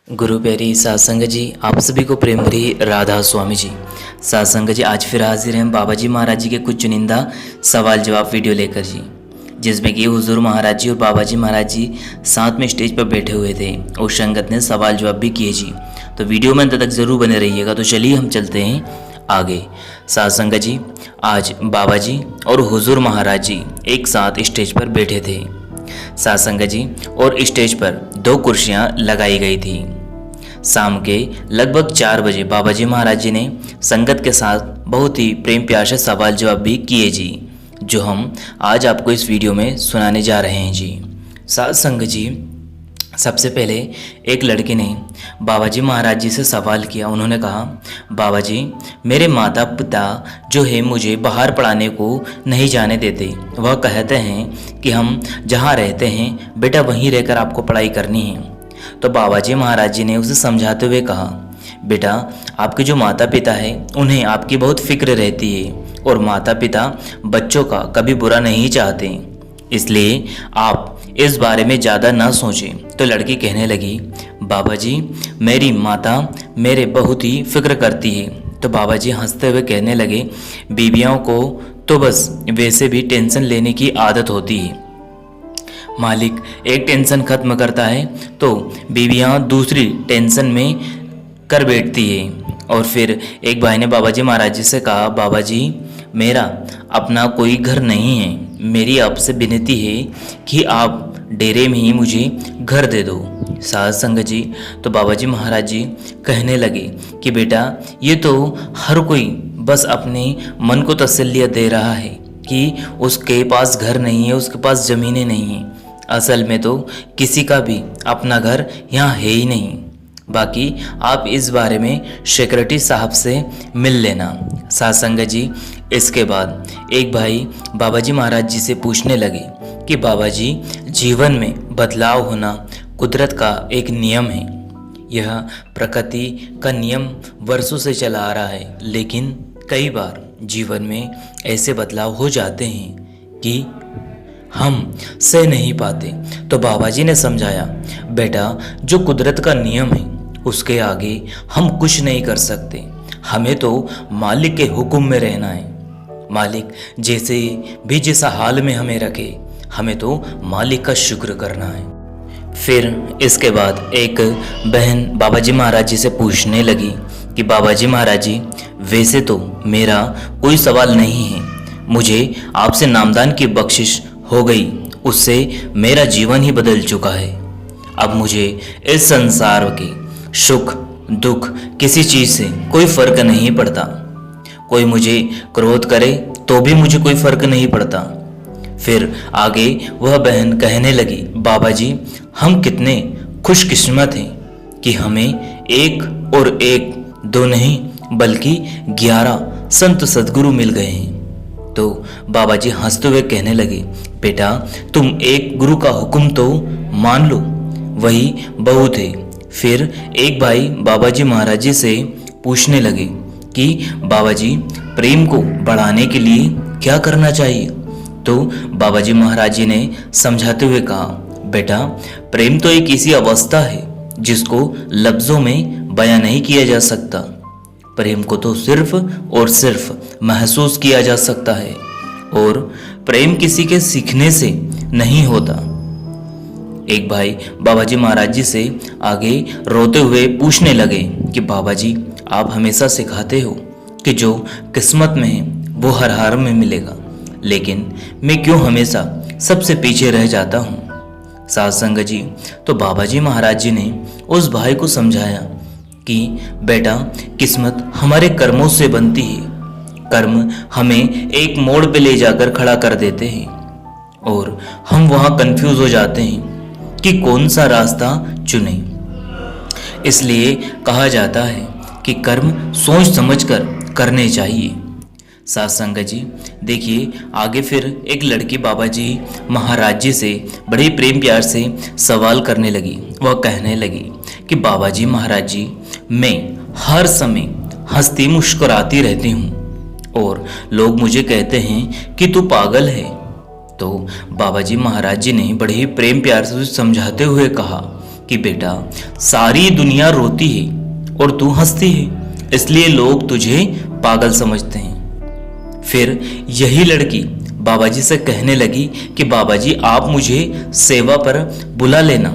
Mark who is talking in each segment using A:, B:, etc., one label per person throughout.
A: गुरु प्यारी सासंग जी, आप सभी को प्रेम भरी राधा स्वामी जी। सासंग जी, आज फिर हाजिर हैं बाबा जी महाराज जी के कुछ चुनिंदा सवाल जवाब वीडियो लेकर जी, जिसमें कि हुजूर महाराज जी और बाबा जी महाराज जी साथ में स्टेज पर बैठे हुए थे और संगत ने सवाल जवाब भी किए जी। तो वीडियो में अंत तक ज़रूर बने रहिएगा। तो चलिए हम चलते हैं आगे। सासंग जी, आज बाबा जी और हुजूर महाराज जी एक साथ स्टेज पर बैठे थे सासंग जी, और स्टेज पर 2 कुर्सियां लगाई गई थी। शाम के लगभग 4 बजे बाबा जी महाराज जी ने संगत के साथ बहुत ही प्रेम प्यार से सवाल जवाब भी किए जी, जो हम आज आपको इस वीडियो में सुनाने जा रहे हैं जी। सासंग जी, सबसे पहले एक लड़के ने बाबा जी महाराज जी से सवाल किया। उन्होंने कहा, बाबा जी, मेरे माता पिता जो है मुझे बाहर पढ़ाने को नहीं जाने देते। वह कहते हैं कि हम जहाँ रहते हैं बेटा वहीं रहकर आपको पढ़ाई करनी है। तो बाबा जी महाराज जी ने उसे समझाते हुए कहा, बेटा, आपके जो माता पिता है उन्हें आपकी बहुत फिक्र रहती है और माता पिता बच्चों का कभी बुरा नहीं चाहते, इसलिए आप इस बारे में ज़्यादा ना सोचें। तो लड़की कहने लगी, बाबा जी, मेरी माता मेरे बहुत ही फिक्र करती है। तो बाबा जी हंसते हुए कहने लगे, बीवियों को तो बस वैसे भी टेंशन लेने की आदत होती है। मालिक एक टेंशन खत्म करता है तो बीवियाँ दूसरी टेंशन में कर बैठती है। और फिर एक भाई ने बाबा जी महाराज जी से कहा, बाबा जी, मेरा अपना कोई घर नहीं है, मेरी आपसे विनती है कि आप डेरे में ही मुझे घर दे दो। साध संगत जी, तो बाबा जी महाराज जी कहने लगे कि बेटा, ये तो हर कोई बस अपने मन को तसल्ली दे रहा है कि उसके पास घर नहीं है, उसके पास ज़मीनें नहीं हैं। असल में तो किसी का भी अपना घर यहाँ है ही नहीं। बाकी आप इस बारे में सेक्रेटरी साहब से मिल लेना। सासंग जी, इसके बाद एक भाई बाबा जी महाराज जी से पूछने लगे कि बाबा जी, जीवन में बदलाव होना कुदरत का एक नियम है। यह प्रकृति का नियम वर्षों से चला आ रहा है, लेकिन कई बार जीवन में ऐसे बदलाव हो जाते हैं कि हम सह नहीं पाते। तो बाबा जी ने समझाया, बेटा, जो कुदरत का नियम है उसके आगे हम कुछ नहीं कर सकते। हमें तो मालिक के हुक्म में रहना है। मालिक जैसे भी जिस हाल में हमें रखे, हमें तो मालिक का शुक्र करना है। फिर इसके बाद एक बहन बाबा जी महाराज जी से पूछने लगी कि बाबा जी महाराज जी, वैसे तो मेरा कोई सवाल नहीं है, मुझे आपसे नामदान की बख्शिश हो गई, उससे मेरा जीवन ही बदल चुका है। अब मुझे इस संसार के सुख दुख किसी चीज़ से कोई फर्क नहीं पड़ता। कोई मुझे क्रोध करे तो भी मुझे कोई फर्क नहीं पड़ता। फिर आगे वह बहन कहने लगी, बाबा जी, हम कितने खुशकिस्मत हैं कि हमें एक और एक दो नहीं बल्कि 11 संत सद्गुरु मिल गए हैं। तो बाबा जी हंसते हुए कहने लगे, बेटा, तुम एक गुरु का हुक्म तो मान लो, वही बहुत है। फिर एक भाई बाबा जी महाराज जी से पूछने लगे कि बाबा जी, प्रेम को बढ़ाने के लिए क्या करना चाहिए? तो बाबा जी महाराज जी ने समझाते हुए कहा, बेटा, प्रेम तो एक ऐसी अवस्था है जिसको लफ्ज़ों में बयां नहीं किया जा सकता। प्रेम को तो सिर्फ और सिर्फ महसूस किया जा सकता है, और प्रेम किसी के सीखने से नहीं होता। एक भाई बाबा जी महाराज जी से आगे रोते हुए पूछने लगे कि बाबा जी, आप हमेशा सिखाते हो कि जो किस्मत में है वो हर हाल में मिलेगा, लेकिन मैं क्यों हमेशा सबसे पीछे रह जाता हूँ? सासंग जी, तो बाबा जी महाराज जी ने उस भाई को समझाया कि बेटा, किस्मत हमारे कर्मों से बनती है। कर्म हमें एक मोड़ पे ले जाकर खड़ा कर देते हैं और हम वहाँ कंफ्यूज हो जाते हैं कि कौन सा रास्ता चुने। इसलिए कहा जाता है कि कर्म सोच समझकर करने चाहिए। सासंग जी, देखिए आगे फिर एक लड़की बाबा जी महाराज जी से बड़े प्रेम प्यार से सवाल करने लगी। वह कहने लगी कि बाबा जी महाराज जी, मैं हर समय हंसती मुस्कुराती रहती हूँ और लोग मुझे कहते हैं कि तू पागल है। तो बाबा जी महाराज जी ने बड़े ही प्रेम प्यार से समझाते हुए कहा कि बेटा सारी दुनिया रोती है और तू हंसती है, इसलिए लोग तुझे पागल समझते हैं। फिर यही लड़की बाबा जी से कहने लगी कि बाबा जी आप मुझे सेवा पर बुला लेना।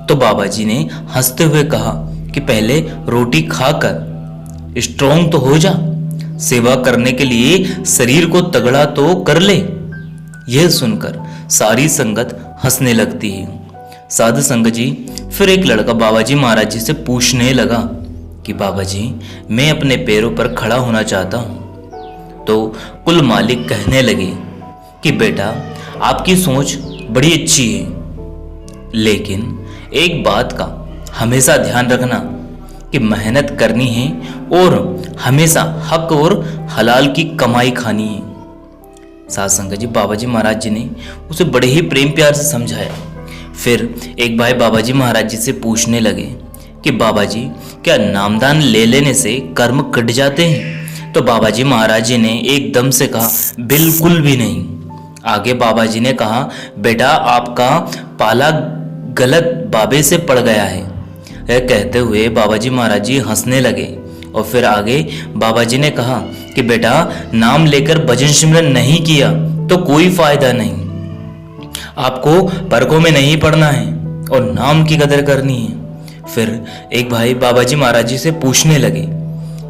A: तो बाबा जी ने हंसते हुए कहा कि पहले रोटी खाकर स्ट्रॉन्ग तो हो जा, सेवा करने के लिए शरीर को तगड़ा तो कर ले। यह सुनकर सारी संगत हंसने लगती है। साधु संगत जी, फिर एक लड़का बाबा जी महाराज जी से पूछने लगा कि बाबा जी मैं अपने पैरों पर खड़ा होना चाहता हूं। तो कुल मालिक कहने लगे कि बेटा आपकी सोच बड़ी अच्छी है, लेकिन एक बात का हमेशा ध्यान रखना कि मेहनत करनी है और हमेशा हक और हलाल की कमाई खानी है। साध संगत जी, बाबा जी महाराज जी ने उसे बड़े ही प्रेम प्यार से समझाया। फिर एक भाई बाबा जी महाराज जी से पूछने लगे कि बाबा जी क्या नामदान ले लेने से कर्म कट जाते हैं? तो बाबा जी महाराज जी ने एकदम से कहा बिल्कुल भी नहीं। आगे बाबा जी ने कहा बेटा आपका पाला गलत बाबे से पड़ गया है। यह कहते हुए बाबा जी महाराज जी हंसने लगे और फिर आगे बाबा जी ने कहा कि बेटा नाम लेकर भजन सिमरन नहीं किया तो कोई फायदा नहीं, आपको परकों में नहीं पड़ना है और नाम की कदर करनी है। फिर एक भाई बाबा जी महाराज जी से पूछने लगे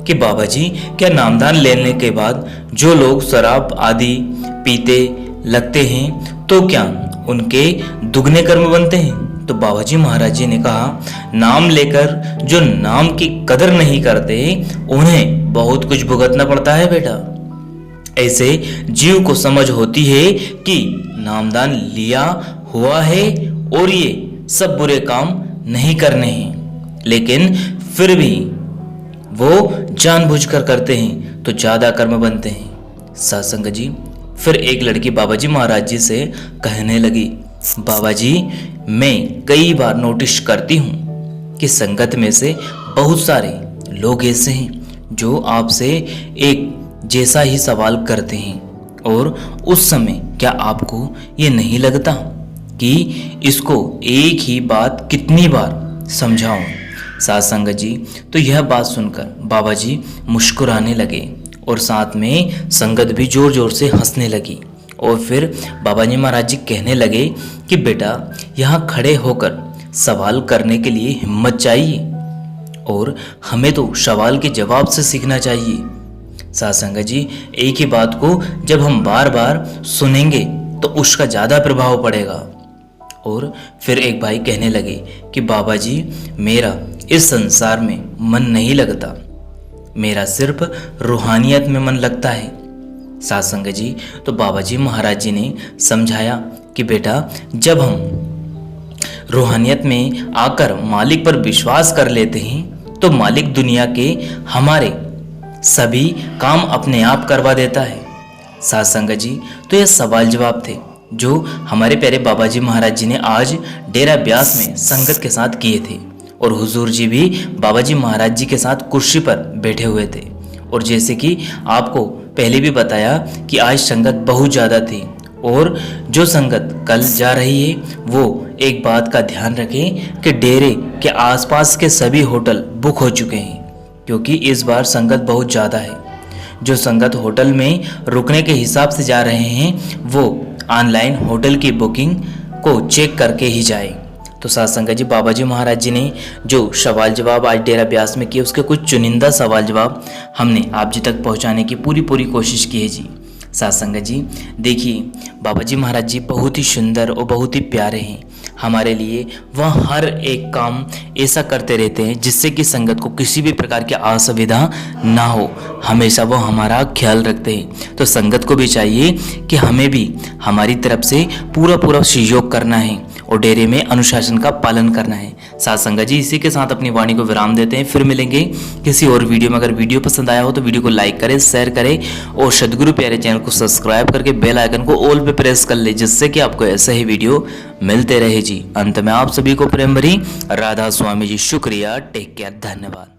A: कि बाबा जी क्या नामदान लेने के बाद जो लोग शराब आदि पीते लगते हैं तो क्या उनके दुगने कर्म बनते हैं? तो बाबा जी महाराज जी ने कहा नाम लेकर जो नाम की कदर नहीं करते उन्हें बहुत कुछ भुगतना पड़ता है बेटा। ऐसे जीव को समझ होती है कि नामदान लिया हुआ है और ये सब बुरे काम नहीं करने हैं, लेकिन फिर भी वो जानबूझकर करते हैं तो ज्यादा कर्म बनते हैं। सत्संग जी, फिर एक लड़की बाबा जी महाराज जी से कहने लगी बाबा जी मैं कई बार नोटिस करती हूँ कि संगत में से बहुत सारे लोग ऐसे हैं जो आपसे एक जैसा ही सवाल करते हैं, और उस समय क्या आपको ये नहीं लगता कि इसको एक ही बात कितनी बार समझाऊं? साथ संगत जी, तो यह बात सुनकर बाबा जी मुस्कुराने लगे और साथ में संगत भी जोर जोर से हंसने लगी। और फिर बाबा जी महाराज जी कहने लगे कि बेटा यहाँ खड़े होकर सवाल करने के लिए हिम्मत चाहिए और हमें तो सवाल के जवाब से सीखना चाहिए। साथ संगत जी, एक ही बात को जब हम बार बार सुनेंगे तो उसका ज़्यादा प्रभाव पड़ेगा। और फिर एक भाई कहने लगे कि बाबा जी मेरा इस संसार में मन नहीं लगता, मेरा सिर्फ रूहानियत में मन लगता है। साथ संगत जी, तो बाबा जी महाराज जी ने समझाया कि बेटा जब हम रूहानियत में आकर मालिक पर विश्वास कर लेते हैं तो मालिक दुनिया के हमारे सभी काम अपने आप करवा देता है। साथ संगत जी, तो ये सवाल जवाब थे जो हमारे प्यारे बाबा जी महाराज जी ने आज डेरा ब्यास में संगत के साथ किए थे। और हुजूर जी भी बाबा जी महाराज जी के साथ कुर्सी पर बैठे हुए थे। और जैसे कि आपको पहले भी बताया कि आज संगत बहुत ज़्यादा थी, और जो संगत कल जा रही है वो एक बात का ध्यान रखें कि डेरे के आसपास के सभी होटल बुक हो चुके हैं, क्योंकि इस बार संगत बहुत ज़्यादा है। जो संगत होटल में रुकने के हिसाब से जा रहे हैं वो ऑनलाइन होटल की बुकिंग को चेक करके ही जाए। तो साथ संगत जी, बाबा जी महाराज जी ने जो सवाल जवाब आज डेरा ब्यास में किए उसके कुछ चुनिंदा सवाल जवाब हमने आप जी तक पहुंचाने की पूरी कोशिश की है जी। साथ संगत जी, देखिए बाबा जी महाराज जी बहुत ही सुंदर और बहुत ही प्यारे हैं। हमारे लिए वह हर एक काम ऐसा करते रहते हैं जिससे कि संगत को किसी भी प्रकार की असुविधा ना हो, हमेशा वो हमारा ख्याल रखते हैं। तो संगत को भी चाहिए कि हमें भी हमारी तरफ से पूरा सहयोग करना है और डेरे में अनुशासन का पालन करना है। साथ संगत जी, इसी के साथ अपनी वाणी को विराम देते हैं। फिर मिलेंगे किसी और वीडियो में। अगर वीडियो पसंद आया हो तो वीडियो को लाइक करें, शेयर करें और सदगुरु प्यारे चैनल को सब्सक्राइब करके बेल आइकन को ऑल पे प्रेस कर ले, जिससे कि आपको ऐसे ही वीडियो मिलते रहे जी। अंत में आप सभी को प्रेम भरी राधा स्वामी जी शुक्रिया। टेक केयर, धन्यवाद।